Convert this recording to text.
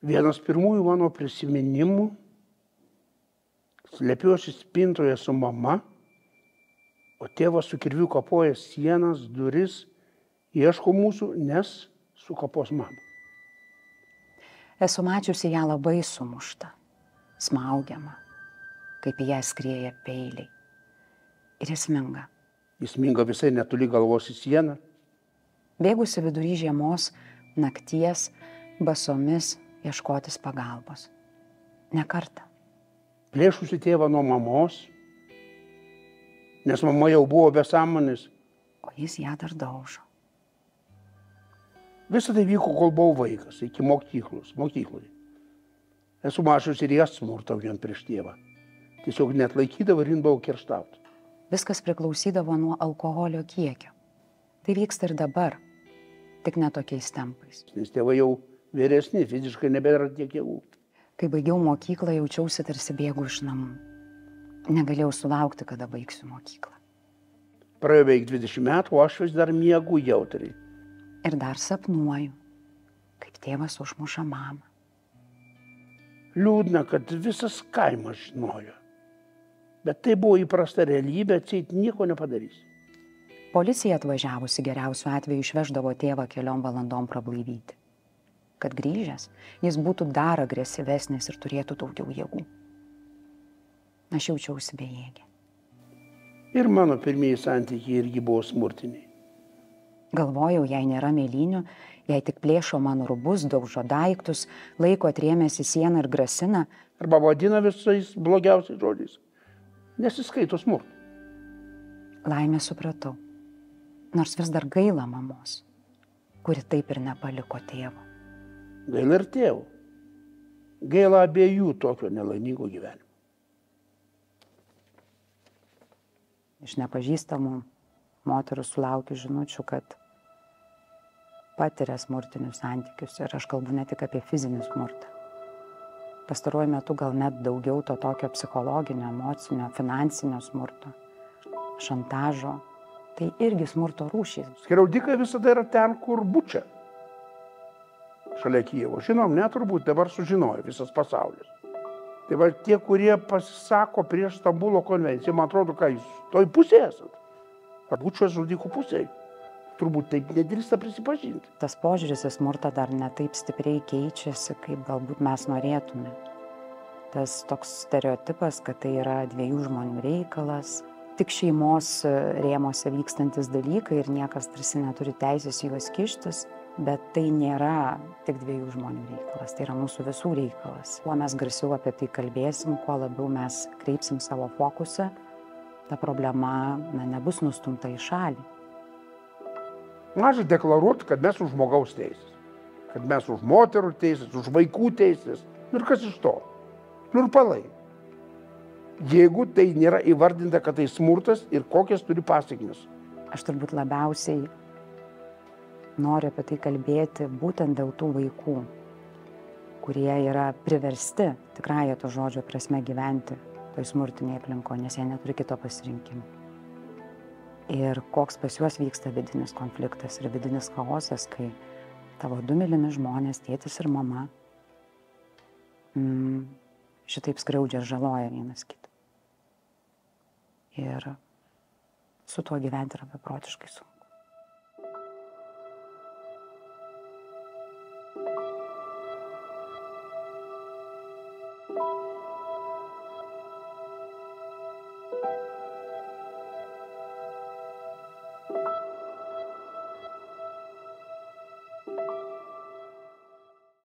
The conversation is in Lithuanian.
Vienas pirmųjų mano prisiminimų, slepiuosi spintoje su mama, o tėvas su kirviu kapoja sienas, duris, ieško mūsų, nes sukapos mamą. Esu mačiusi ją labai sumuštą, smaugiamą, kaip į ją skrieja peiliai. Ir įsminga. Įsminga visai netoli galvos į sieną. Bėgusi vidury žiemos, nakties, basomis ieškotis pagalbos. Ne kartą. Plėšusi tėvą nuo mamos, nes mama jau buvo be sąmonės. O jis ją dar daužo. Visą tai vyko, kol buvau vaikas, iki mokykloje. Esu mačiusi ir jas smurtaujant prieš tėvą. Tiesiog net laikydavo ir imdavau kerštauti. Viskas priklausydavo nuo alkoholio kiekio. Tai vyksta ir dabar, tik ne tokiais tempais. Nes tėvai jau vyresni, fiziškai nebėra tiek jėgų. Kai baigiau mokyklą, jaučiausi tarsi bėgu iš namų. Negalėjau sulaukti, kada baigsiu mokyklą. Praėjo beveik 20 metų, o aš vis dar miegu jautriai. Ir dar sapnuoju, kaip tėvas užmuša mamą. Liūdna, kad visas kaimas žinojo. Bet tai buvo įprasta realybė, atseit nieko nepadarysi. Policija atvažiavusi geriausiu atveju išveždavo tėvą keliom valandom prablaivyti. Kad grįžęs, jis būtų dar agresyvesnis ir turėtų daugiau jėgų. Aš jaučiausi bejėgė. Ir mano pirmieji santykiai irgi buvo smurtiniai. Galvojau, jei nėra mėlynių, jei tik plėšo mano rūbus, daužo daiktus, laiko atrėmęs į sieną ir grasina. Arba vadina visais blogiausiais žodžiais. Nesiskaito smurtą. Laimę supratau. Nors vis dar gaila mamos, kuri taip ir nepaliko tėvo. Gaila ir tėvo. Gaila abiejų tokio nelaimingo gyvenimo. Iš nepažįstamų moterų sulaukiu žinučių, kad patiria smurtinius santykius. Ir aš kalbu ne tik apie fizinį smurtą. Pastaruoju metu gal net daugiau to tokio psichologinio, emocinio, finansinio smurto, šantažo. Tai irgi smurto rūšys. Skriaudikai visada yra ten, kur Buča. Šalia Kijevo. Žinom, net turbūt dabar sužinojo visas pasaulis. Tai va tie, kurie pasisako prieš Stambulo konvenciją, man atrodo, ką jūs toj pusėje esat. Ar Bučos žudikų pusėje. Turbūt taip nedrįsta prisipažinti. Tas požiūris į smurtą dar ne taip stipriai keičiasi, kaip galbūt mes norėtume. Tas toks stereotipas, kad tai yra dviejų žmonių reikalas, tik šeimos rėmose vykstantis dalykai ir niekas tarsi neturi teisės į juos kištis, bet tai nėra tik dviejų žmonių reikalas, tai yra mūsų visų reikalas. Kuo mes garsiau apie tai kalbėsim, kuo labiau mes kreipsim savo fokusą, ta problema nebus nustumta į šalį. Mažai deklaruoti, kad mes už žmogaus teisės, kad mes už moterų teisės, už vaikų teisės. Ir kas iš to? Pliurpalai. Jeigu tai nėra įvardinta, kad tai smurtas ir kokias turi pasekmes. Aš turbūt labiausiai noriu apie tai kalbėti būtent dėl tų vaikų, kurie yra priversti tikrąja to žodžio prasme gyventi toj smurtinėje aplinkoje, nes jie neturi kito pasirinkimo. Ir koks pas juos vyksta vidinis konfliktas ir vidinis chaosas, kai tavo du mylimi žmonės, tėtis ir mama, šitaip skriaudžia ir žaloja vienas kitą. Ir su tuo gyventi yra beprotiškai sunku.